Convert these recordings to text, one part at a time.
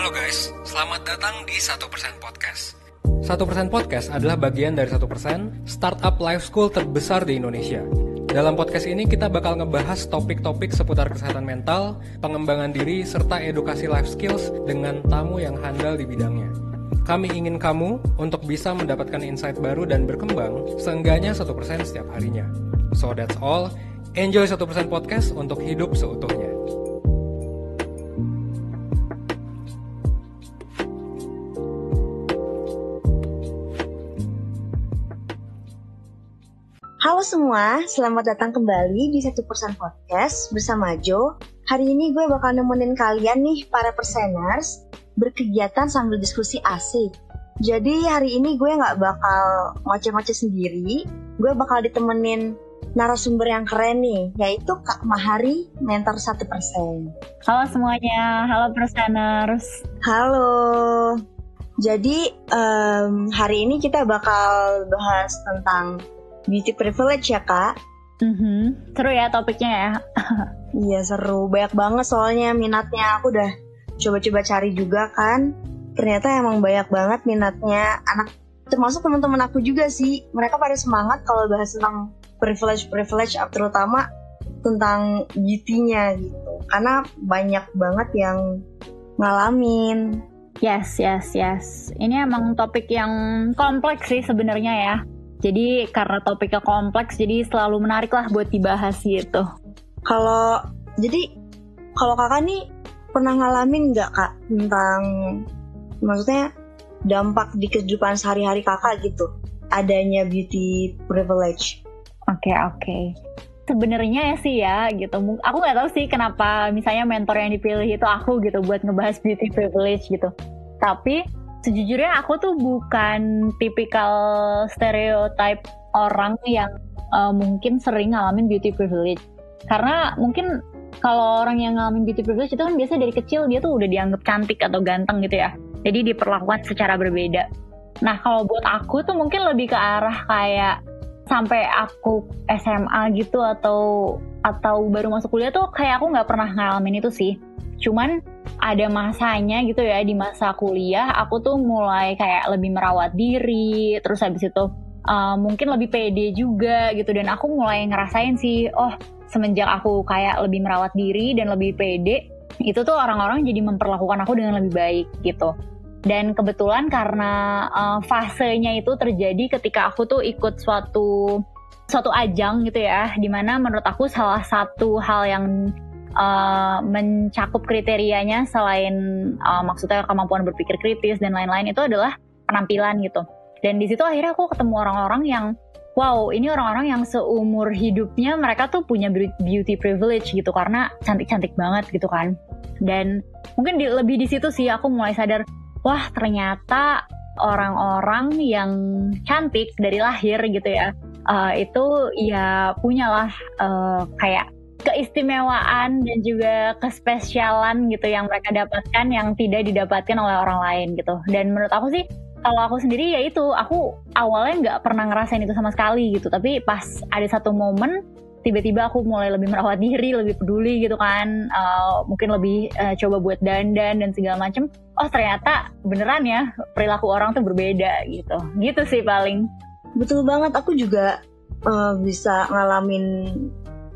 Halo guys, selamat datang di 1% Podcast. 1% Podcast adalah bagian dari 1% startup life school terbesar di Indonesia. Dalam podcast ini kita bakal ngebahas topik-topik seputar kesehatan mental, pengembangan diri, serta edukasi life skills dengan tamu yang handal di bidangnya. Kami ingin kamu untuk bisa mendapatkan insight baru dan berkembang seenggaknya 1% setiap harinya. So that's all, enjoy 1% Podcast untuk hidup seutuhnya. Halo semua, selamat datang kembali di 1% Podcast bersama Jo. Hari ini gue bakal nemenin kalian nih, para perseners, berkegiatan sambil diskusi asik. Jadi hari ini gue gak bakal ngoceh-ngoceh sendiri. Gue bakal ditemenin narasumber yang keren nih, yaitu Kak Mahari, mentor 1%. Halo semuanya, halo perseners. Halo. Jadi hari ini kita bakal bahas tentang beauty privilege ya Kak. Seru ya topiknya ya. Iya seru, banyak banget soalnya minatnya. Aku udah coba-coba cari juga kan. Ternyata emang banyak banget minatnya. Termasuk teman-teman aku juga sih. Mereka pada semangat kalau bahas tentang privilege, terutama tentang beauty-nya gitu. Karena banyak banget yang ngalamin. Yes. Ini emang topik yang kompleks sih sebenarnya ya. Jadi karena topiknya kompleks, jadi selalu menarik lah buat dibahas gitu. Kalau kakak nih pernah ngalamin nggak Kak tentang, maksudnya dampak di kehidupan sehari-hari kakak gitu, adanya beauty privilege? Oke. Sebenarnya sih ya gitu. Aku nggak tahu sih kenapa misalnya mentor yang dipilih itu aku gitu buat ngebahas beauty privilege gitu. Tapi sejujurnya aku tuh bukan tipikal stereotype orang yang mungkin sering ngalamin beauty privilege. Karena mungkin kalau orang yang ngalamin beauty privilege itu kan biasa dari kecil dia tuh udah dianggap cantik atau ganteng gitu ya. Jadi diperlakukan secara berbeda. Nah kalau buat aku tuh mungkin lebih ke arah kayak sampai aku SMA gitu atau baru masuk kuliah tuh kayak aku nggak pernah ngalamin itu sih. Cuman ada masanya gitu ya, di masa kuliah aku tuh mulai kayak lebih merawat diri, terus habis itu mungkin lebih pede juga gitu, dan aku mulai ngerasain sih, semenjak aku kayak lebih merawat diri dan lebih pede, itu tuh orang-orang jadi memperlakukan aku dengan lebih baik gitu. Dan kebetulan karena fasenya itu terjadi ketika aku tuh ikut suatu ajang gitu ya, dimana menurut aku salah satu hal yang mencakup kriterianya selain maksudnya kemampuan berpikir kritis dan lain-lain itu adalah penampilan gitu. Dan di situ akhirnya aku ketemu orang-orang yang ini orang-orang yang seumur hidupnya mereka tuh punya beauty privilege gitu karena cantik-cantik banget gitu kan. Dan mungkin lebih di situ sih aku mulai sadar, ternyata orang-orang yang cantik dari lahir gitu ya, itu ya punyalah kayak keistimewaan dan juga kespesialan gitu yang mereka dapatkan yang tidak didapatkan oleh orang lain gitu. Dan menurut aku sih, kalau aku sendiri ya itu, aku awalnya nggak pernah ngerasain itu sama sekali gitu. Tapi pas ada satu momen, tiba-tiba aku mulai lebih merawat diri, lebih peduli gitu kan, mungkin lebih coba buat dandan dan segala macem. Ternyata beneran ya perilaku orang tuh berbeda gitu sih paling. Betul banget, aku juga bisa ngalamin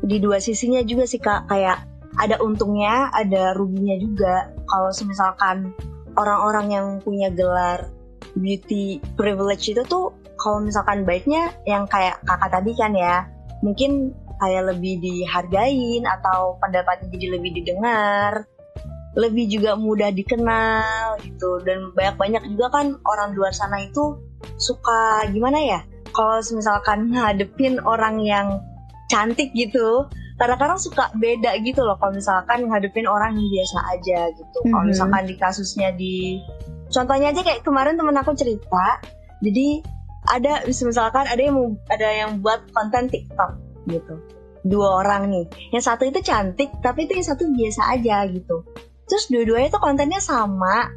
di dua sisinya juga sih Kak. Kayak ada untungnya, ada ruginya juga. Kalau misalkan orang-orang yang punya gelar beauty privilege itu tuh, kalau misalkan baiknya yang kayak kakak tadi kan ya, mungkin kayak lebih dihargain atau pendapatnya jadi lebih didengar, lebih juga mudah dikenal gitu. Dan banyak juga kan orang luar sana itu suka gimana ya, kalau misalkan ngadepin orang yang cantik gitu, kadang-kadang suka beda gitu loh kalau misalkan ngadepin orang yang biasa aja gitu. Kalau misalkan di kasusnya contohnya aja kayak kemarin temen aku cerita, jadi misalkan ada yang buat konten TikTok gitu, 2 orang nih, yang satu itu cantik tapi itu yang satu biasa aja gitu. Terus dua-duanya tuh kontennya sama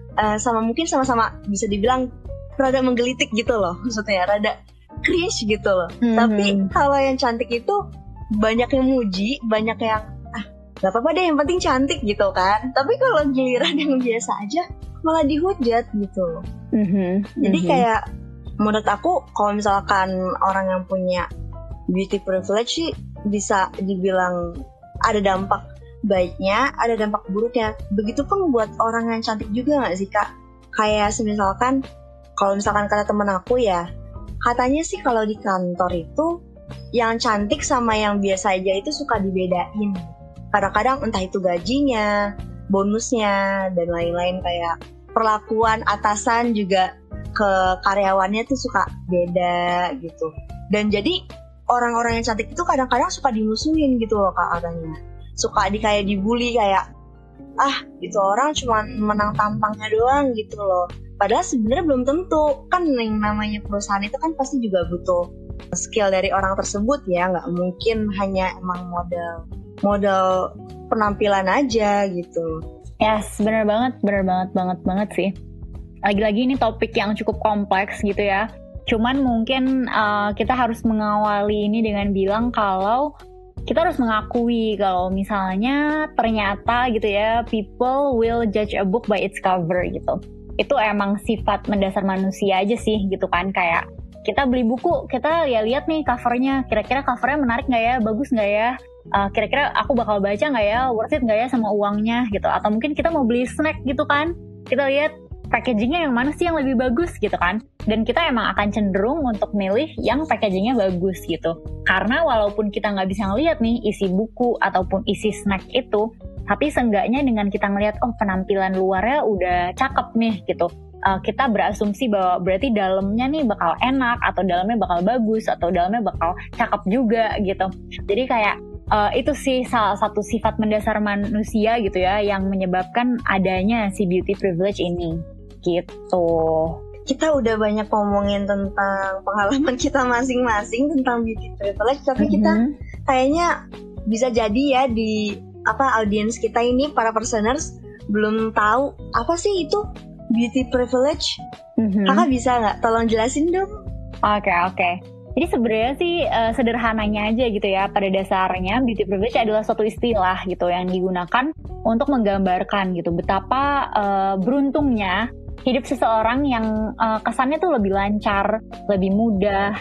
mungkin sama-sama bisa dibilang rada menggelitik gitu loh, maksudnya rada cringe gitu loh. Tapi kalau yang cantik itu banyak yang muji, banyak yang gak apa-apa deh yang penting cantik gitu kan. Tapi kalau giliran yang biasa aja, malah dihujat gitu. Jadi kayak menurut aku kalau misalkan orang yang punya beauty privilege sih bisa dibilang ada dampak baiknya, ada dampak buruknya. Begitupun buat orang yang cantik juga nggak sih Kak? Kayak misalkan kalau misalkan kata temen aku ya, katanya sih kalau di kantor itu yang cantik sama yang biasa aja itu suka dibedain. Kadang-kadang entah itu gajinya, bonusnya, dan lain-lain, kayak perlakuan atasan juga ke karyawannya tuh suka beda gitu. Dan jadi orang-orang yang cantik itu kadang-kadang suka dimusuhin gitu loh Kak katanya. Suka kayak dibully, kayak itu orang cuma menang tampangnya doang gitu loh. Padahal sebenarnya belum tentu. Kan yang namanya perusahaan itu kan pasti juga butuh skill dari orang tersebut ya. Nggak mungkin hanya emang modal penampilan aja gitu. Yes, bener banget sih. Lagi-lagi ini topik yang cukup kompleks gitu ya. Cuman mungkin kita harus mengawali ini dengan bilang kalau kita harus mengakui kalau misalnya ternyata gitu ya, people will judge a book by its cover gitu. Itu emang sifat mendasar manusia aja sih gitu kan. Kayak kita beli buku, kita lihat nih covernya, kira-kira covernya menarik nggak ya, bagus nggak ya, kira-kira aku bakal baca nggak ya, worth it nggak ya sama uangnya gitu. Atau mungkin kita mau beli snack gitu kan, kita lihat packagingnya yang mana sih yang lebih bagus gitu kan. Dan kita emang akan cenderung untuk milih yang packagingnya bagus gitu. Karena walaupun kita nggak bisa ngeliat nih isi buku ataupun isi snack itu, tapi seenggaknya dengan kita ngeliat penampilan luarnya udah cakep nih gitu, kita berasumsi bahwa berarti dalamnya nih bakal enak, atau dalamnya bakal bagus, atau dalamnya bakal cakep juga gitu. Jadi kayak itu sih salah satu sifat mendasar manusia gitu ya, yang menyebabkan adanya si beauty privilege ini gitu. Kita udah banyak ngomongin tentang pengalaman kita masing-masing tentang beauty privilege, tapi kita kayaknya bisa jadi ya di audiens kita ini, para personers, belum tahu apa sih itu beauty privilege. Kakak bisa nggak tolong jelasin dong? Oke. Jadi sebenarnya sih sederhananya aja gitu ya, pada dasarnya beauty privilege adalah suatu istilah gitu yang digunakan untuk menggambarkan gitu betapa beruntungnya hidup seseorang yang kesannya tuh lebih lancar, lebih mudah,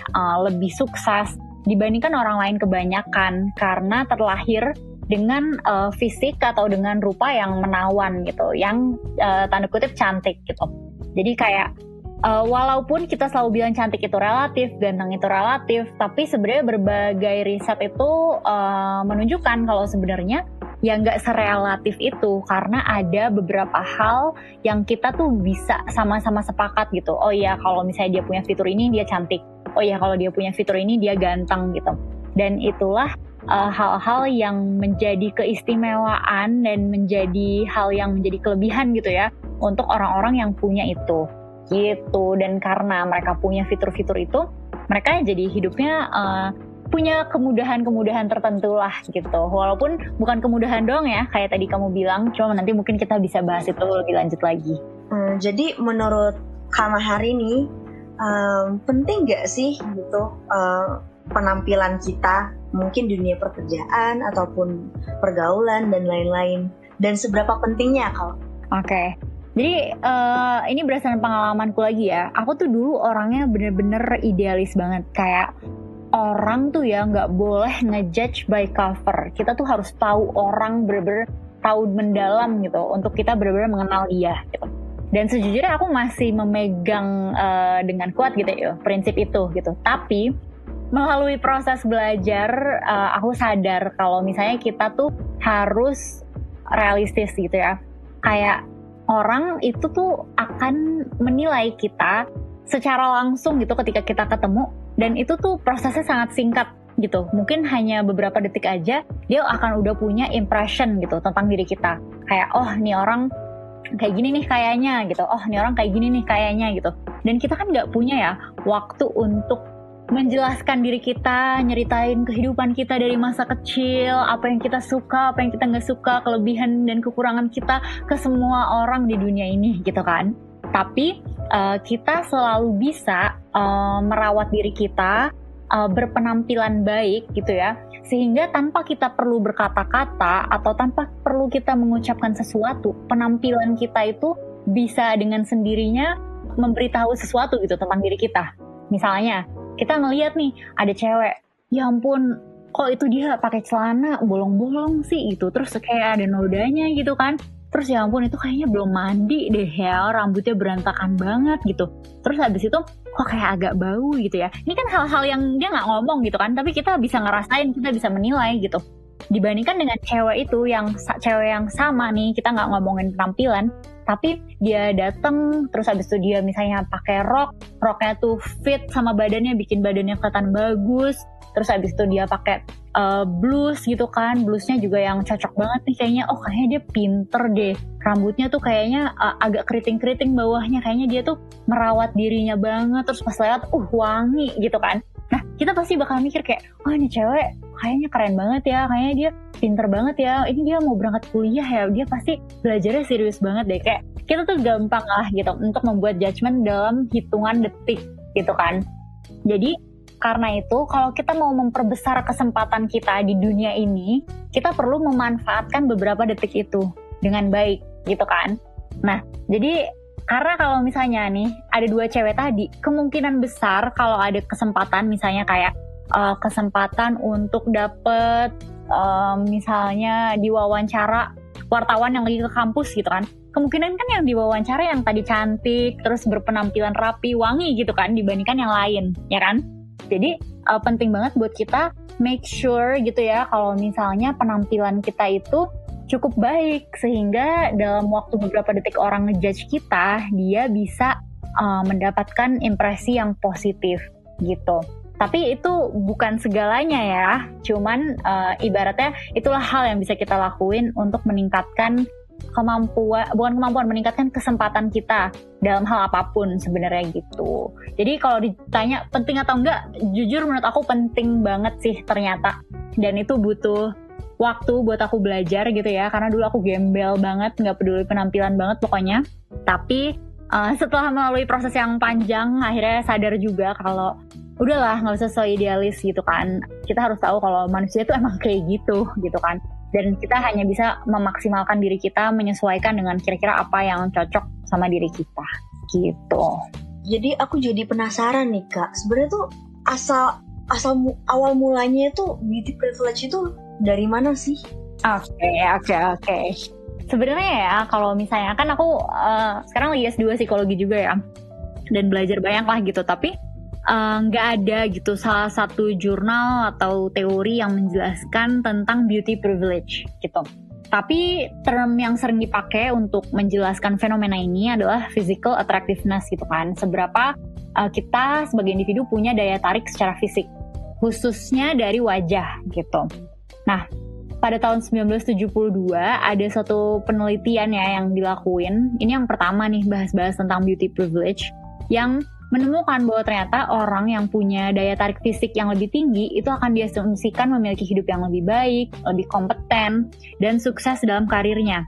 lebih sukses dibandingkan orang lain kebanyakan, karena terlahir dengan fisik atau dengan rupa yang menawan gitu, yang tanda kutip cantik gitu. Jadi kayak walaupun kita selalu bilang cantik itu relatif, ganteng itu relatif, tapi sebenarnya berbagai riset itu menunjukkan kalau sebenarnya ya nggak serelatif itu, karena ada beberapa hal yang kita tuh bisa sama-sama sepakat gitu. Oh ya, kalau misalnya dia punya fitur ini dia cantik. Oh ya, kalau dia punya fitur ini dia ganteng gitu. Dan itulah hal-hal yang menjadi keistimewaan dan menjadi hal yang menjadi kelebihan gitu ya untuk orang-orang yang punya itu gitu. Dan karena mereka punya fitur-fitur itu, mereka jadi hidupnya punya kemudahan-kemudahan tertentu lah gitu. Walaupun bukan kemudahan doang ya, kayak tadi kamu bilang, cuma nanti mungkin kita bisa bahas itu lebih lanjut lagi. Jadi menurut Kak Mahari nih, penting gak sih gitu penampilan kita, mungkin dunia pekerjaan ataupun pergaulan dan lain-lain, dan seberapa pentingnya kalau? Oke. Jadi ini berdasarkan pengalamanku lagi ya. Aku tuh dulu orangnya bener-bener idealis banget, kayak orang tuh ya nggak boleh ngejudge by cover. Kita tuh harus tahu orang, bener-bener tahu mendalam gitu untuk kita bener-bener mengenal dia gitu. Dan sejujurnya aku masih memegang dengan kuat gitu ya prinsip itu gitu. Tapi melalui proses belajar aku sadar kalau misalnya kita tuh harus realistis gitu ya. Kayak orang itu tuh akan menilai kita secara langsung gitu ketika kita ketemu, dan itu tuh prosesnya sangat singkat gitu. Mungkin hanya beberapa detik aja dia akan udah punya impression gitu tentang diri kita. Kayak nih orang kayak gini nih kayaknya gitu. Nih orang kayak gini nih kayaknya gitu. Dan kita kan nggak punya ya waktu untuk menjelaskan diri kita, nyeritain kehidupan kita dari masa kecil, apa yang kita suka, apa yang kita nggak suka, kelebihan dan kekurangan kita ke semua orang di dunia ini gitu kan. Tapi kita selalu bisa merawat diri kita, berpenampilan baik gitu ya, sehingga tanpa kita perlu berkata-kata atau tanpa perlu kita mengucapkan sesuatu, penampilan kita itu bisa dengan sendirinya memberitahu sesuatu gitu tentang diri kita. Misalnya kita ngelihat nih ada cewek, ya ampun kok itu dia pakai celana bolong-bolong sih gitu, terus kayak ada nodanya gitu kan, terus ya ampun itu kayaknya belum mandi deh ya, rambutnya berantakan banget gitu, terus habis itu kok kayak agak bau gitu ya. Ini kan hal-hal yang dia nggak ngomong gitu kan, tapi kita bisa ngerasain, kita bisa menilai gitu. Dibandingkan dengan cewek itu yang cewek yang sama nih, kita nggak ngomongin penampilan, tapi dia dateng terus habis itu dia misalnya pakai roknya tuh fit sama badannya, bikin badannya kelihatan bagus, terus habis itu dia pakai blus gitu kan, blusnya juga yang cocok banget nih kayaknya, oh kayaknya dia pinter deh, rambutnya tuh kayaknya agak keriting-keriting bawahnya, kayaknya dia tuh merawat dirinya banget, terus pas lewat wangi gitu kan. Nah kita pasti bakal mikir kayak, oh ini cewek kayaknya keren banget ya, kayaknya dia pinter banget ya, ini dia mau berangkat kuliah ya, dia pasti belajarnya serius banget deh. Kayak kita tuh gampang lah gitu untuk membuat judgement dalam hitungan detik gitu kan. Jadi karena itu kalau kita mau memperbesar kesempatan kita di dunia ini, kita perlu memanfaatkan beberapa detik itu dengan baik gitu kan. Nah jadi karena kalau misalnya nih ada dua cewek tadi, kemungkinan besar kalau ada kesempatan misalnya kayak kesempatan untuk dapet misalnya diwawancara wartawan yang lagi ke kampus gitu kan, kemungkinan kan yang diwawancara yang tadi cantik terus berpenampilan rapi wangi gitu kan, dibandingkan yang lain ya kan. Jadi penting banget buat kita make sure gitu ya kalau misalnya penampilan kita itu cukup baik, sehingga dalam waktu beberapa detik orang ngejudge kita, dia bisa mendapatkan impresi yang positif gitu. Tapi itu bukan segalanya ya, cuman ibaratnya itulah hal yang bisa kita lakuin untuk meningkatkan meningkatkan kesempatan kita dalam hal apapun sebenarnya gitu. Jadi kalau ditanya penting atau enggak, jujur menurut aku penting banget sih ternyata. Dan itu butuh waktu buat aku belajar gitu ya, karena dulu aku gembel banget, nggak peduli penampilan banget pokoknya. Tapi setelah melalui proses yang panjang, akhirnya sadar juga kalau udahlah nggak usah so idealis gitu kan. Kita harus tahu kalau manusia itu emang kayak gitu kan. Dan kita hanya bisa memaksimalkan diri kita, menyesuaikan dengan kira-kira apa yang cocok sama diri kita gitu. Jadi aku jadi penasaran nih Kak, sebenarnya tuh asal awal mulanya itu beauty privilege itu dari mana sih? Oke. Sebenarnya ya kalau misalnya kan aku sekarang lagi S2 psikologi juga ya, dan belajar banyak lah gitu, tapi nggak ada gitu salah satu jurnal atau teori yang menjelaskan tentang beauty privilege gitu. Tapi term yang sering dipakai untuk menjelaskan fenomena ini adalah physical attractiveness gitu kan. Seberapa kita sebagai individu punya daya tarik secara fisik, khususnya dari wajah gitu. Nah, pada tahun 1972 ada satu penelitian ya yang dilakuin. Ini yang pertama nih bahas-bahas tentang beauty privilege, yang menemukan bahwa ternyata orang yang punya daya tarik fisik yang lebih tinggi itu akan diasumsikan memiliki hidup yang lebih baik, lebih kompeten, dan sukses dalam karirnya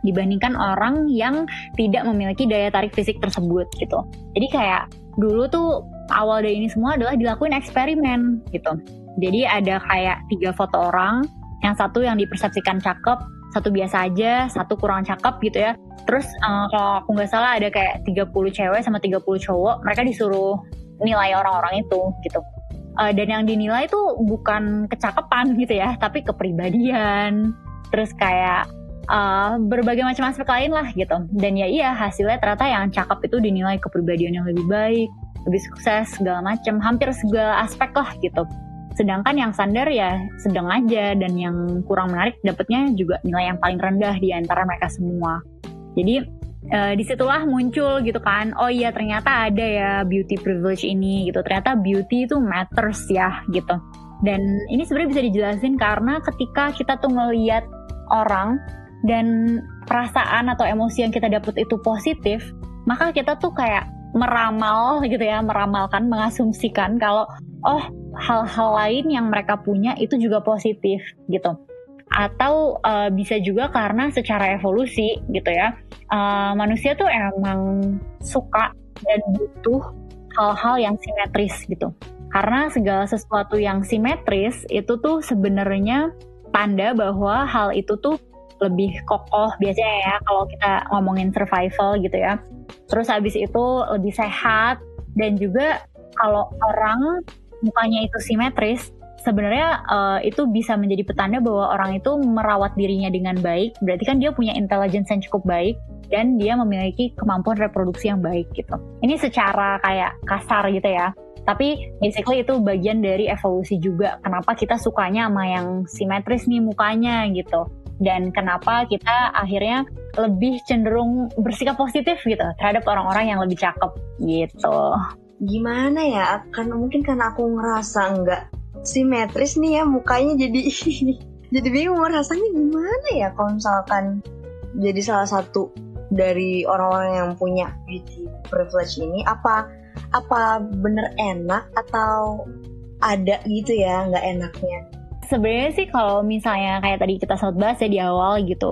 dibandingkan orang yang tidak memiliki daya tarik fisik tersebut gitu. Jadi kayak dulu tuh awal dari ini semua adalah dilakuin eksperimen gitu. Jadi ada kayak 3 foto orang, yang satu yang dipersepsikan cakep, satu biasa aja, satu kurang cakep gitu ya. Terus kalau aku nggak salah ada kayak 30 cewek sama 30 cowok, mereka disuruh nilai orang-orang itu gitu. Dan yang dinilai itu bukan kecakapan gitu ya, tapi kepribadian, terus kayak berbagai macam aspek lain lah gitu. Dan ya iya, hasilnya ternyata yang cakep itu dinilai kepribadian yang lebih baik, lebih sukses, segala macam, hampir segala aspek lah gitu. Sedangkan yang standar ya sedang aja, dan yang kurang menarik dapatnya juga nilai yang paling rendah di antara mereka semua. Jadi disitulah muncul gitu kan, oh iya ternyata ada ya beauty privilege ini gitu, ternyata beauty itu matters ya gitu. Dan ini sebenarnya bisa dijelasin karena ketika kita tuh ngelihat orang dan perasaan atau emosi yang kita dapat itu positif, maka kita tuh kayak meramal gitu ya, meramalkan, mengasumsikan kalau oh hal-hal lain yang mereka punya itu juga positif gitu. Atau bisa juga karena secara evolusi gitu ya, manusia tuh emang suka dan butuh hal-hal yang simetris gitu. Karena segala sesuatu yang simetris itu tuh sebenarnya tanda bahwa hal itu tuh lebih kokoh biasanya ya kalau kita ngomongin survival gitu ya. Terus habis itu lebih sehat, dan juga kalau orang mukanya itu simetris, sebenarnya itu bisa menjadi petanda bahwa orang itu merawat dirinya dengan baik. Berarti kan dia punya intelligence yang cukup baik dan dia memiliki kemampuan reproduksi yang baik gitu. Ini secara kayak kasar gitu ya. Tapi basically itu bagian dari evolusi juga. Kenapa kita sukanya sama yang simetris nih mukanya gitu. Dan kenapa kita akhirnya lebih cenderung bersikap positif gitu terhadap orang-orang yang lebih cakep gitu. Gimana ya? Mungkin karena aku ngerasa nggak simetris nih ya mukanya, jadi jadi bingung rasanya gimana ya kalau misalkan jadi salah satu dari orang-orang yang punya beauty privilege ini. Apa bener enak atau ada gitu ya nggak enaknya? Sebenarnya sih kalau misalnya kayak tadi kita sempat bahas ya di awal gitu,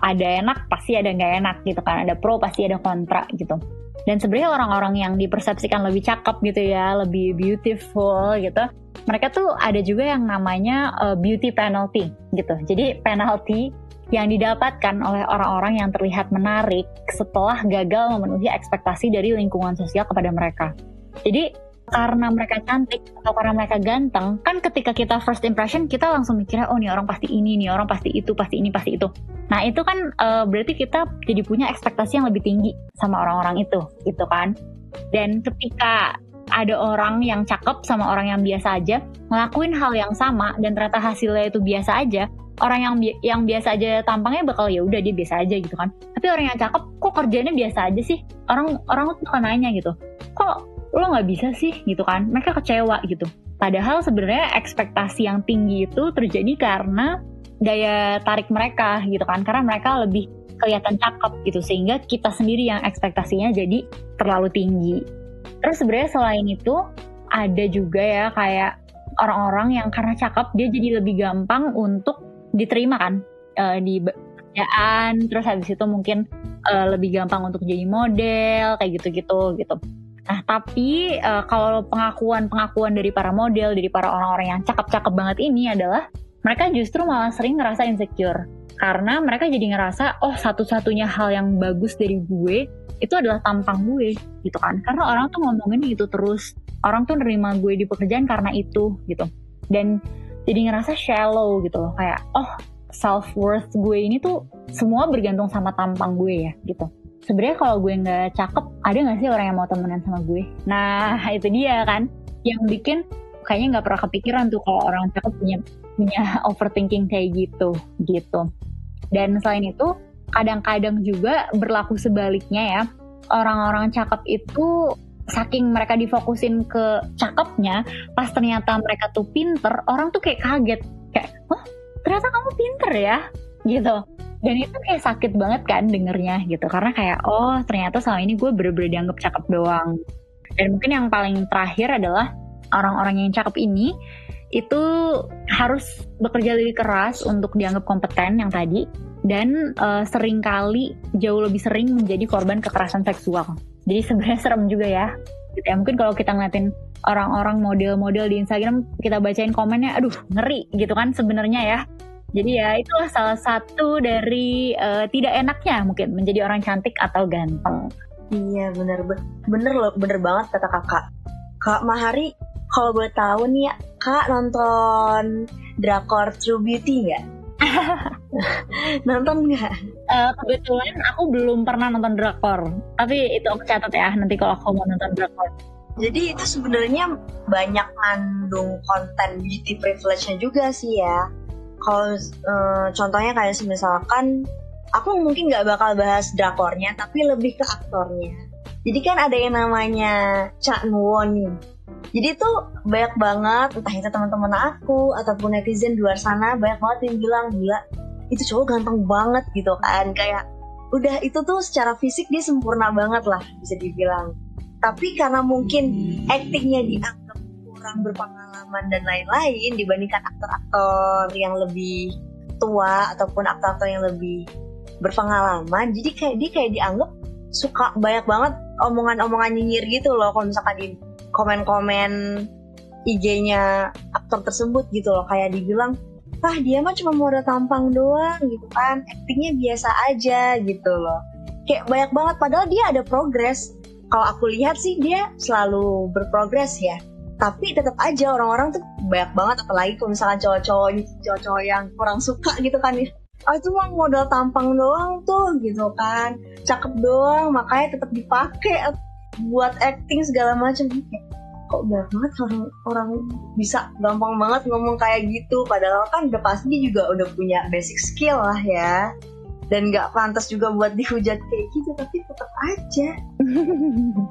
ada enak pasti ada nggak enak gitu kan, ada pro pasti ada kontra gitu. Dan sebenarnya orang-orang yang dipersepsikan lebih cakep gitu ya, lebih beautiful gitu, mereka tuh ada juga yang namanya beauty penalty gitu. Jadi penalty yang didapatkan oleh orang-orang yang terlihat menarik setelah gagal memenuhi ekspektasi dari lingkungan sosial kepada mereka. Jadi karena mereka cantik atau karena mereka ganteng, kan ketika kita first impression kita langsung mikirnya, oh nih orang pasti ini, nih orang pasti itu, pasti ini, pasti itu. Nah itu kan berarti kita jadi punya ekspektasi yang lebih tinggi sama orang-orang itu gitu kan. Dan ketika ada orang yang cakep sama orang yang biasa aja ngelakuin hal yang sama dan ternyata hasilnya itu biasa aja, orang yang biasa aja tampangnya bakal ya udah dia biasa aja gitu kan. Tapi orang yang cakep kok kerjanya biasa aja sih, orang tuh kan nanya gitu, kok lo nggak bisa sih gitu kan, mereka kecewa gitu. Padahal sebenarnya ekspektasi yang tinggi itu terjadi karena daya tarik mereka gitu kan, karena mereka lebih kelihatan cakep gitu, sehingga kita sendiri yang ekspektasinya jadi terlalu tinggi. Terus sebenarnya selain itu ada juga ya kayak orang-orang yang karena cakep dia jadi lebih gampang untuk diterima kan di pekerjaan, terus habis itu mungkin lebih gampang untuk jadi model kayak gitu-gitu gitu. Nah tapi kalau pengakuan dari para model, dari para orang-orang yang cakep-cakep banget ini adalah mereka justru malah sering ngerasa insecure. Karena mereka jadi ngerasa, oh satu-satunya hal yang bagus dari gue itu adalah tampang gue gitu kan. Karena orang tuh ngomongin itu terus, orang tuh nerima gue di pekerjaan karena itu gitu. Dan jadi ngerasa shallow gitu loh, kayak oh self-worth gue ini tuh semua bergantung sama tampang gue ya gitu. Sebenarnya kalau gue nggak cakep, ada nggak sih orang yang mau temenan sama gue? Nah itu dia kan yang bikin kayaknya nggak pernah kepikiran tuh kalau orang cakep punya overthinking kayak gitu. Dan selain itu kadang-kadang juga berlaku sebaliknya ya, orang-orang cakep itu saking mereka difokusin ke cakepnya, pas ternyata mereka tuh pinter, orang tuh kayak kaget, kayak oh ternyata kamu pinter ya gitu. Dan itu kayak sakit banget kan dengernya gitu, karena kayak oh ternyata selama ini gue bener-bener dianggap cakep doang. Dan mungkin yang paling terakhir adalah orang-orang yang cakep ini itu harus bekerja lebih keras untuk dianggap kompeten yang tadi, dan seringkali jauh lebih sering menjadi korban kekerasan seksual. Jadi sebenarnya serem juga ya. Gitu ya. Mungkin kalau kita ngeliatin orang-orang model-model di Instagram, kita bacain komennya, aduh ngeri gitu kan sebenarnya ya. Jadi ya itulah salah satu dari tidak enaknya mungkin menjadi orang cantik atau ganteng. Iya bener banget kata kakak. Kak Mahari, kalau boleh tahu nih ya, Kak nonton drakor True Beauty nggak? Nonton nggak? Kebetulan aku belum pernah nonton drakor, tapi itu aku catat ya nanti kalau aku mau nonton drakor. Jadi itu sebenarnya banyak mengandung konten beauty privilege-nya juga sih ya. Kalau contohnya kayak misalkan aku mungkin nggak bakal bahas drakornya, tapi lebih ke aktornya. Jadi kan ada yang namanya Cha Eun-won nih. Jadi tuh banyak banget, entah itu teman-teman aku ataupun netizen di luar sana, banyak banget yang bilang, gila itu cowok ganteng banget gitu kan. Kayak udah itu tuh secara fisik dia sempurna banget lah bisa dibilang. Tapi karena mungkin aktingnya dianggap kurang berpengalaman dan lain-lain dibandingkan aktor-aktor yang lebih tua ataupun aktor-aktor yang lebih berpengalaman, jadi kayak dia kayak dianggap suka banyak banget omongan-omongan nyinyir gitu loh kalau misalkan di komen-komen IG-nya aktor tersebut gitu loh, kayak dibilang dia mah cuma modal tampang doang gitu kan, actingnya biasa aja gitu loh. Kayak banyak banget, padahal dia ada progres. Kalau aku lihat sih dia selalu berprogres ya, tapi tetap aja orang-orang tuh banyak banget, apalagi kalau misalkan cowok-cowok yang kurang suka gitu kan ya, itu mah modal tampang doang tuh gitu kan, cakep doang makanya tetap dipakai buat acting segala macam. Kok banyak banget orang bisa gampang banget ngomong kayak gitu, padahal kan udah pasti juga udah punya basic skill lah ya, dan nggak pantas juga buat dihujat kayak gitu, tapi tetap aja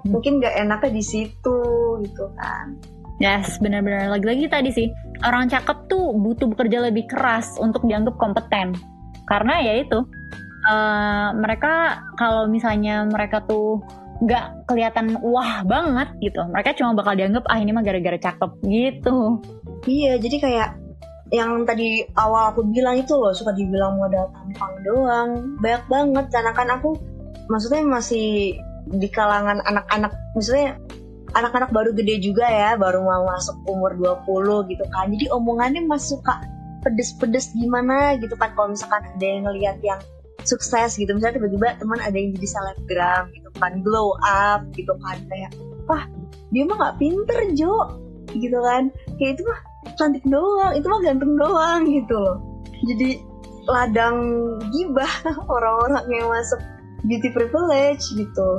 mungkin nggak enaknya di situ gitu kan. Yes, benar-benar. Lagi-lagi tadi sih, orang cakep tuh butuh bekerja lebih keras untuk dianggap kompeten. Karena ya itu, mereka kalau misalnya mereka tuh nggak kelihatan wah banget gitu, mereka cuma bakal dianggap ini mah gara-gara cakep gitu. Iya, jadi kayak yang tadi awal aku bilang itu loh, suka dibilang modal tampang doang, banyak banget. Karena kan aku maksudnya masih di kalangan anak-anak, maksudnya anak-anak baru gede juga ya, baru mau masuk umur 20 gitu kan. Jadi omongannya masih suka pedes-pedes gimana gitu kan. Kalau misalkan ada yang ngelihat yang sukses gitu, misalnya tiba-tiba teman ada yang jadi selebgram gitu kan, glow up gitu kan, kayak wah dia mah gak pinter Jo gitu kan, kayak itu mah cantik doang, itu mah ganteng doang gitu loh. Jadi ladang gibah orang-orang yang masuk beauty privilege gitu.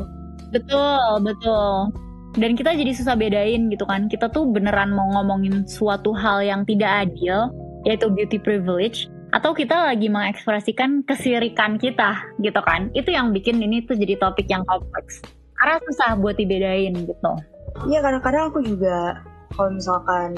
Betul. Dan kita jadi susah bedain gitu kan. Kita tuh beneran mau ngomongin suatu hal yang tidak adil, yaitu beauty privilege, atau kita lagi mengekspresikan kesirikan kita gitu kan. Itu yang bikin ini tuh jadi topik yang kompleks. Karena susah buat dibedain gitu. Iya, kadang-kadang aku juga kalau misalkan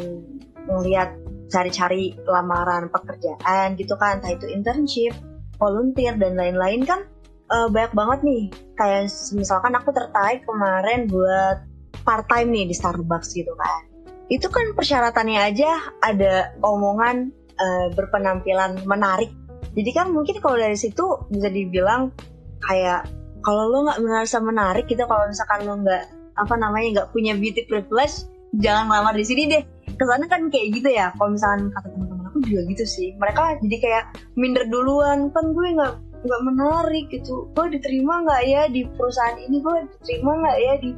ngeliat cari-cari lamaran pekerjaan gitu kan, entah itu internship, volunteer, dan lain-lain kan, banyak banget nih. Kayak misalkan aku tertarik kemarin buat part-time nih di Starbucks gitu kan. Itu kan persyaratannya aja ada omongan berpenampilan menarik. Jadi kan mungkin kalau dari situ bisa dibilang kayak kalau lo nggak merasa menarik gitu, kalau misalkan lo nggak punya beauty privilege, jangan lamar di sini deh. Kesannya kan kayak gitu ya. Kalau misalkan kata teman-teman aku juga gitu sih. Mereka jadi kayak minder duluan, kan gue nggak menarik gitu. Gue diterima nggak ya di perusahaan ini? Gue diterima nggak ya di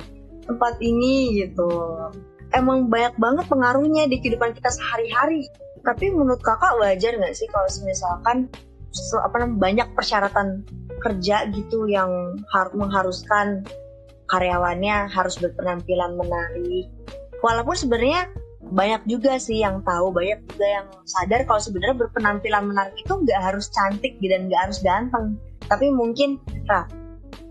tempat ini gitu. Emang banyak banget pengaruhnya di kehidupan kita sehari-hari. Tapi menurut kakak wajar nggak sih kalau misalkan banyak persyaratan kerja gitu yang mengharuskan karyawannya harus berpenampilan menarik? Walaupun sebenarnya banyak juga sih yang tahu, banyak juga yang sadar kalau sebenarnya berpenampilan menarik itu nggak harus cantik dan nggak harus ganteng, tapi mungkin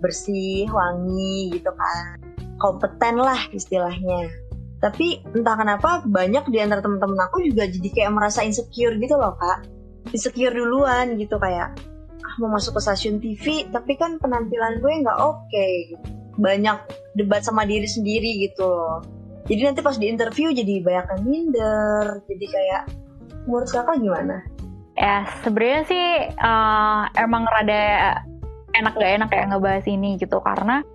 bersih, wangi gitu kan, kompeten lah istilahnya. Tapi entah kenapa banyak di antara teman-teman aku juga jadi kayak merasa insecure gitu loh kak, insecure duluan gitu, kayak mau masuk ke stasiun TV tapi kan penampilan gue nggak oke gitu. Banyak debat sama diri sendiri gitu loh. Jadi nanti pas di interview jadi banyak yang minder. Jadi kayak menurut kakak gimana? Ya sebenarnya sih emang rada enak gak enak kayak ngebahas ini gitu, karena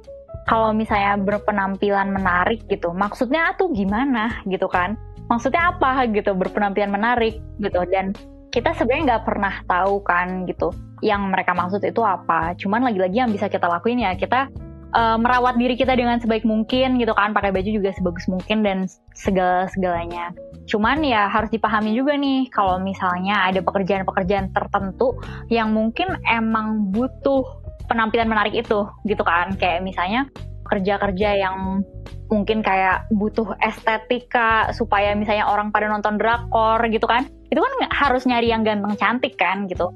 kalau misalnya berpenampilan menarik gitu, maksudnya tuh gimana gitu kan? Maksudnya apa gitu berpenampilan menarik gitu? Dan kita sebenarnya nggak pernah tahu kan gitu yang mereka maksud itu apa. Cuman lagi-lagi yang bisa kita lakuin ya kita merawat diri kita dengan sebaik mungkin gitu kan, pakai baju juga sebagus mungkin dan segala-segalanya. Cuman ya harus dipahami juga nih kalau misalnya ada pekerjaan-pekerjaan tertentu yang mungkin emang butuh penampilan menarik itu gitu kan, kayak misalnya kerja-kerja yang mungkin kayak butuh estetika supaya misalnya orang pada nonton drakor gitu kan, itu kan harus nyari yang ganteng cantik kan gitu,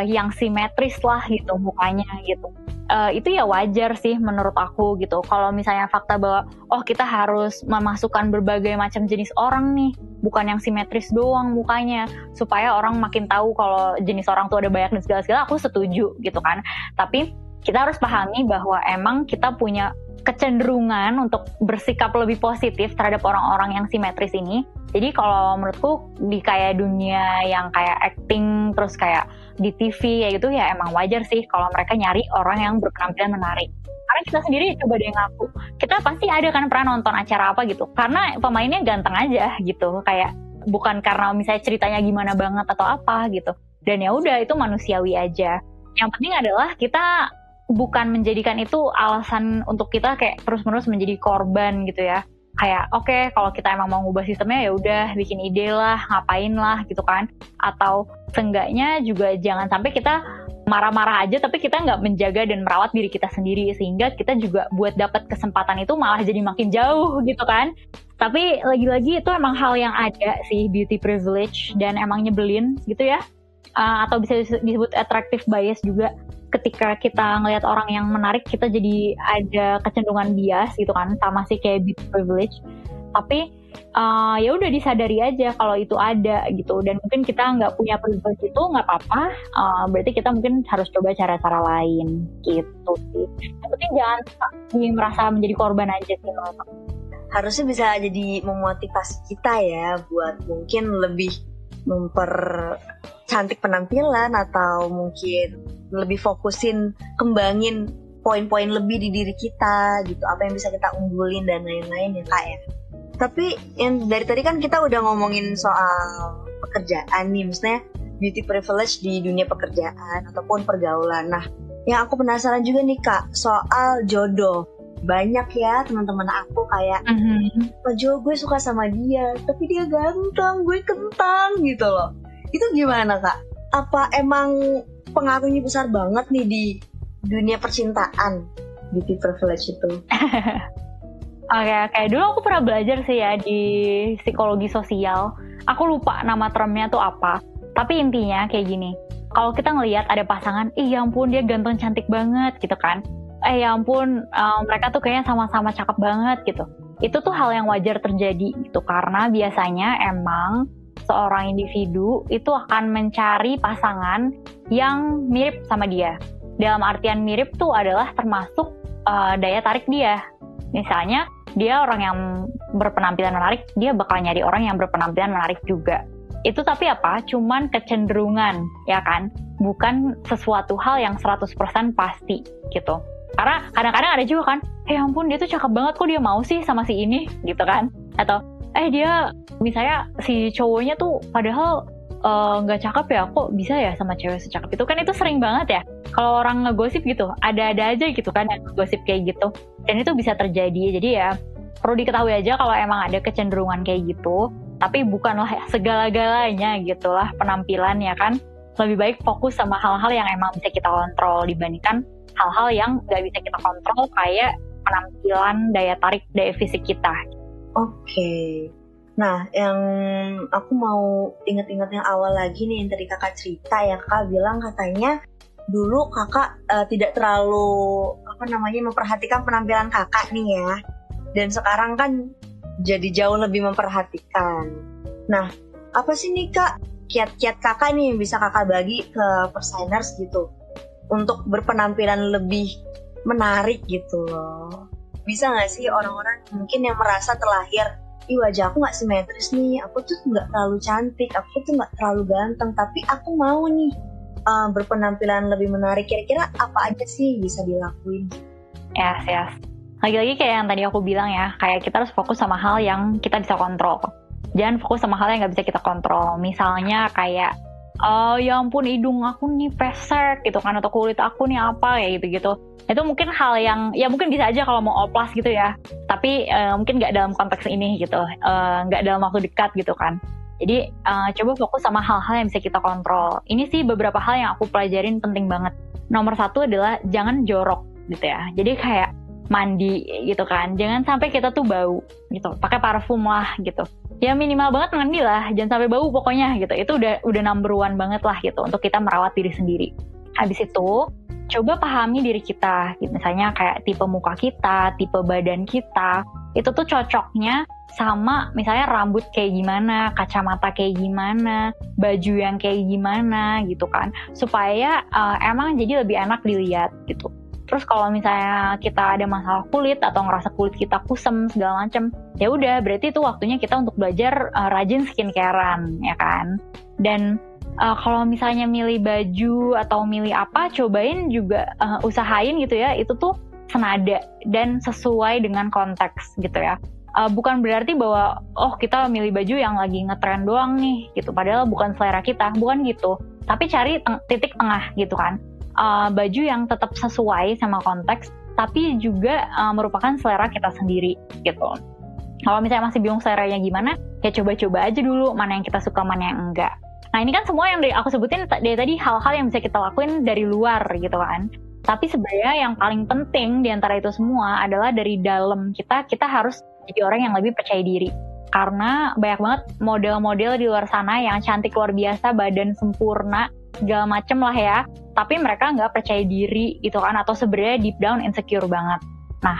yang simetris lah gitu mukanya gitu. Itu ya wajar sih menurut aku gitu. Kalau misalnya fakta bahwa kita harus memasukkan berbagai macam jenis orang nih, bukan yang simetris doang mukanya, supaya orang makin tahu kalau jenis orang tuh ada banyak dan segala-segala, aku setuju gitu kan. Tapi kita harus pahami bahwa emang kita punya kecenderungan untuk bersikap lebih positif terhadap orang-orang yang simetris ini. Jadi kalau menurutku di kayak dunia yang kayak acting terus kayak di TV ya gitu ya emang wajar sih kalau mereka nyari orang yang berpenampilan menarik. Karena kita sendiri coba deh ngaku, kita pasti ada kan pernah nonton acara apa gitu, karena pemainnya ganteng aja gitu, kayak bukan karena misalnya ceritanya gimana banget atau apa gitu. Dan ya udah, itu manusiawi aja. Yang penting adalah kita bukan menjadikan itu alasan untuk kita kayak terus-menerus menjadi korban gitu ya. Kayak oke, kalau kita emang mau ngubah sistemnya ya udah bikin ide lah, ngapain lah gitu kan. Atau seenggaknya juga jangan sampai kita marah-marah aja tapi kita nggak menjaga dan merawat diri kita sendiri, sehingga kita juga buat dapat kesempatan itu malah jadi makin jauh gitu kan. Tapi lagi-lagi itu emang hal yang ada sih, beauty privilege, dan emang nyebelin gitu ya. Atau bisa disebut attractive bias juga. Ketika kita ngelihat orang yang menarik, kita jadi ada kecenderungan bias gitu kan, sama sih kayak beauty privilege. Tapi ya udah disadari aja kalau itu ada gitu, dan mungkin kita nggak punya privilege itu nggak apa-apa, berarti kita mungkin harus coba cara-cara lain gitu sih. Yang penting jangan merasa menjadi korban aja sih. Harusnya bisa jadi memotivasi kita ya buat mungkin lebih mempercantik penampilan, atau mungkin lebih fokusin kembangin poin-poin lebih di diri kita gitu, apa yang bisa kita unggulin dan lain-lain ya Kak ya. Tapi yang dari tadi kan kita udah ngomongin soal pekerjaan nih, maksudnya beauty privilege di dunia pekerjaan ataupun pergaulan. Nah, yang aku penasaran juga nih Kak, soal jodoh. Banyak ya teman-teman aku kayak, Pak Jo, gue suka sama dia, tapi dia ganteng, gue kentang gitu loh. Itu gimana Kak? Apa emang pengaruhnya besar banget nih di dunia percintaan, beauty privilege itu? Oke. Dulu aku pernah belajar sih ya di psikologi sosial. Aku lupa nama termnya tuh apa. Tapi intinya kayak gini. Kalau kita ngelihat ada pasangan, ya ampun dia ganteng cantik banget gitu kan. Ya ampun mereka tuh kayaknya sama-sama cakep banget gitu. Itu tuh hal yang wajar terjadi gitu. Karena biasanya emang seorang individu itu akan mencari pasangan yang mirip sama dia. Dalam artian mirip tuh adalah termasuk daya tarik dia. Misalnya dia orang yang berpenampilan menarik, dia bakal nyari orang yang berpenampilan menarik juga. Itu tapi apa? Cuman kecenderungan, ya kan? Bukan sesuatu hal yang 100% pasti gitu. Karena kadang-kadang ada juga kan, ya ampun dia tuh cakep banget, kok dia mau sih sama si ini gitu kan? Atau dia misalnya si cowoknya tuh padahal nggak cakep ya, kok bisa ya sama cewek secakep itu kan. Itu sering banget ya kalau orang ngegosip gitu, ada-ada aja gitu kan yang ngegosip kayak gitu, dan itu bisa terjadi. Jadi ya perlu diketahui aja kalau emang ada kecenderungan kayak gitu, tapi bukanlah segala-galanya gitulah penampilan ya kan. Lebih baik fokus sama hal-hal yang emang bisa kita kontrol dibandingkan hal-hal yang nggak bisa kita kontrol, kayak penampilan, daya tarik, daya fisik kita. Oke. Nah, yang aku mau inget-inget yang awal lagi nih, yang tadi kakak cerita ya, kakak bilang katanya dulu kakak tidak terlalu memperhatikan penampilan kakak nih ya, dan sekarang kan jadi jauh lebih memperhatikan. Nah, apa sih nih Kak kiat-kiat kakak nih yang bisa kakak bagi ke persigners gitu untuk berpenampilan lebih menarik gitu loh? Bisa nggak sih orang-orang mungkin yang merasa terlahir, wajah aku nggak simetris nih, aku tuh nggak terlalu cantik, aku tuh nggak terlalu ganteng, tapi aku mau nih berpenampilan lebih menarik. Kira-kira apa aja sih bisa dilakuin? Yes. Lagi-lagi kayak yang tadi aku bilang ya, kayak kita harus fokus sama hal yang kita bisa kontrol. Jangan fokus sama hal yang nggak bisa kita kontrol. Misalnya kayak, ya ampun hidung aku nih pesek gitu kan, atau kulit aku nih apa kayak gitu-gitu. Itu mungkin hal yang ya mungkin bisa aja kalau mau oplas gitu ya, tapi mungkin nggak dalam konteks ini gitu, nggak dalam waktu dekat gitu kan. Jadi coba fokus sama hal-hal yang bisa kita kontrol. Ini sih beberapa hal yang aku pelajarin penting banget. Nomor 1 adalah jangan jorok gitu ya. Jadi kayak mandi gitu kan, jangan sampai kita tuh bau gitu, pakai parfum lah gitu. Ya minimal banget mandi lah, jangan sampai bau pokoknya gitu. Itu udah number one banget lah gitu untuk kita merawat diri sendiri. Habis itu coba pahami diri kita, gitu. Misalnya kayak tipe muka kita, tipe badan kita, itu tuh cocoknya sama misalnya rambut kayak gimana, kacamata kayak gimana, baju yang kayak gimana gitu kan, supaya emang jadi lebih enak dilihat gitu. Terus kalau misalnya kita ada masalah kulit atau ngerasa kulit kita kusem segala macem, ya udah berarti itu waktunya kita untuk belajar rajin skincarean ya kan. Dan kalau misalnya milih baju atau milih apa, cobain juga usahain gitu ya, itu tuh senada dan sesuai dengan konteks gitu ya. bukan berarti bahwa kita milih baju yang lagi ngetren doang nih gitu, padahal bukan selera kita, bukan gitu. Tapi cari titik tengah gitu kan, baju yang tetap sesuai sama konteks tapi juga merupakan selera kita sendiri gitu. Kalau misalnya masih bingung seleranya gimana, ya coba-coba aja dulu mana yang kita suka, mana yang enggak. Nah ini kan semua yang aku sebutin dari tadi hal-hal yang bisa kita lakuin dari luar gitu kan. Tapi sebenarnya yang paling penting di antara itu semua adalah dari dalam kita harus jadi orang yang lebih percaya diri. Karena banyak banget model-model di luar sana yang cantik luar biasa, badan sempurna, segala macem lah ya. Tapi mereka nggak percaya diri gitu kan, atau sebenarnya deep down insecure banget. Nah,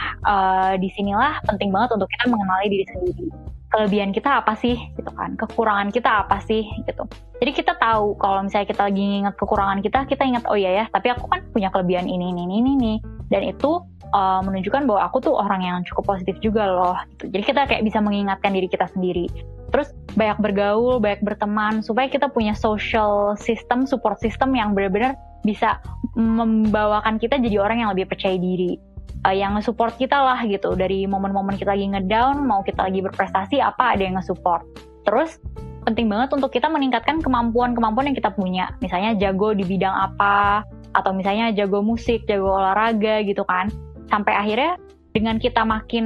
disinilah penting banget untuk kita mengenali diri sendiri. Kelebihan kita apa sih gitu kan, kekurangan kita apa sih gitu. Jadi kita tahu kalau misalnya kita lagi ingat kekurangan kita ingat oh iya ya, tapi aku kan punya kelebihan ini. Dan itu menunjukkan bahwa aku tuh orang yang cukup positif juga loh gitu. Jadi kita kayak bisa mengingatkan diri kita sendiri. Terus banyak bergaul, banyak berteman supaya kita punya social system, support system yang benar-benar bisa membawakan kita jadi orang yang lebih percaya diri. Yang nge-support kita lah gitu, dari momen-momen kita lagi ngedown, mau kita lagi berprestasi, ada yang nge-support. Terus penting banget untuk kita meningkatkan kemampuan-kemampuan yang kita punya, misalnya jago di bidang apa, atau misalnya jago musik, jago olahraga gitu kan, sampai akhirnya dengan kita makin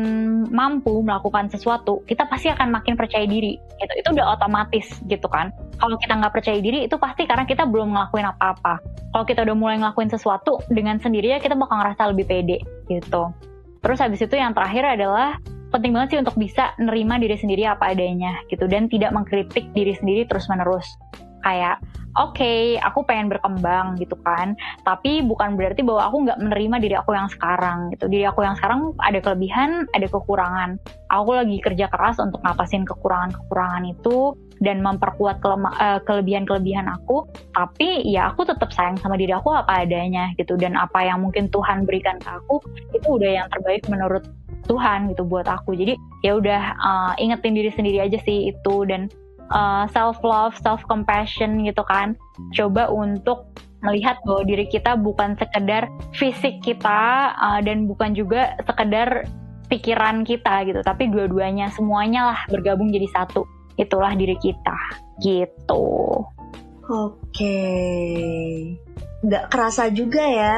mampu melakukan sesuatu, kita pasti akan makin percaya diri gitu. Itu udah otomatis gitu kan. Kalau kita nggak percaya diri, itu pasti karena kita belum ngelakuin apa-apa. Kalau kita udah mulai ngelakuin sesuatu, dengan sendirinya kita bakal ngerasa lebih pede gitu. Terus habis itu yang terakhir adalah penting banget sih untuk bisa nerima diri sendiri apa adanya gitu, dan tidak mengkritik diri sendiri terus-menerus. Kayak aku pengen berkembang gitu kan, tapi bukan berarti bahwa aku nggak menerima diri aku yang sekarang gitu. Diri aku yang sekarang ada kelebihan, ada kekurangan. Aku lagi kerja keras untuk ngatasin kekurangan-kekurangan itu dan memperkuat kelebihan-kelebihan aku, tapi ya aku tetap sayang sama diri aku apa adanya gitu. Dan apa yang mungkin Tuhan berikan ke aku itu udah yang terbaik menurut Tuhan gitu buat aku. Jadi ya udah, ingetin diri sendiri aja sih itu, dan self-love, self-compassion gitu kan. Coba untuk melihat bahwa diri kita bukan sekedar fisik kita, dan bukan juga sekedar pikiran kita gitu, tapi dua-duanya, semuanya lah bergabung jadi satu. Itulah diri kita gitu. Oke, nggak kerasa juga ya,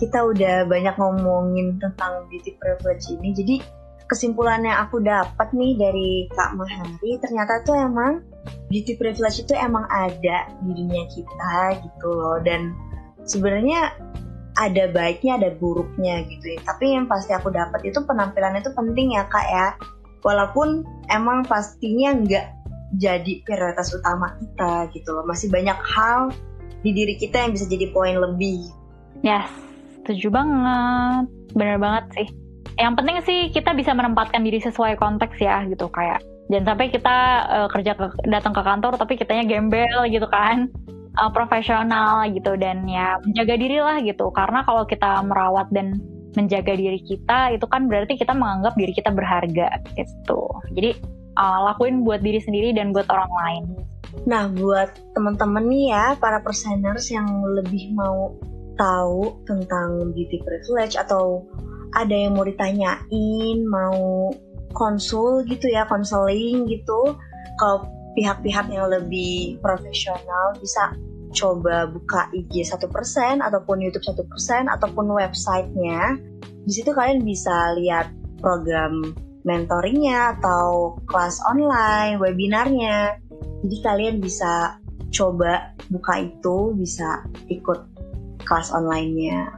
kita udah banyak ngomongin tentang beauty privilege ini. Jadi kesimpulan yang aku dapat nih dari Kak Mahari, ternyata tuh emang beauty privilege itu emang ada di dunia kita gitu loh. Dan sebenarnya ada baiknya, ada buruknya gitu ya. Tapi yang pasti aku dapat itu penampilan itu penting ya Kak ya. Walaupun emang pastinya nggak jadi prioritas utama kita gitu loh. Masih banyak hal di diri kita yang bisa jadi poin lebih. Yes, setuju banget. Bener banget sih. Yang penting sih kita bisa menempatkan diri sesuai konteks ya gitu, kayak jangan sampai kita datang ke kantor tapi kitanya gembel gitu kan, profesional gitu, dan ya menjaga diri lah gitu. Karena kalau kita merawat dan menjaga diri kita itu kan berarti kita menganggap diri kita berharga gitu. Jadi lakuin buat diri sendiri dan buat orang lain. Nah, buat teman-teman nih ya, para perseners yang lebih mau tahu tentang beauty privilege atau ada yang mau ditanyain, mau konsul gitu ya, konseling gitu, kalau pihak-pihak yang lebih profesional bisa coba buka IG 1% ataupun YouTube 1% ataupun websitenya. Di situ kalian bisa lihat program mentoringnya atau kelas online, webinarnya. Jadi kalian bisa coba buka itu, bisa ikut kelas online-nya.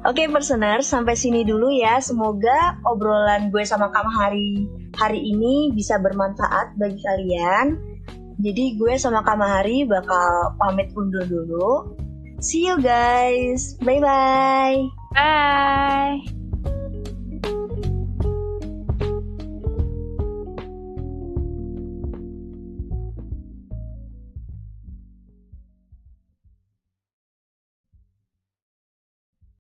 Oke, Personers, sampai sini dulu ya. Semoga obrolan gue sama Kak Mahari hari ini bisa bermanfaat bagi kalian. Jadi gue sama Kak Mahari bakal pamit undur dulu. See you guys. Bye-bye. Bye.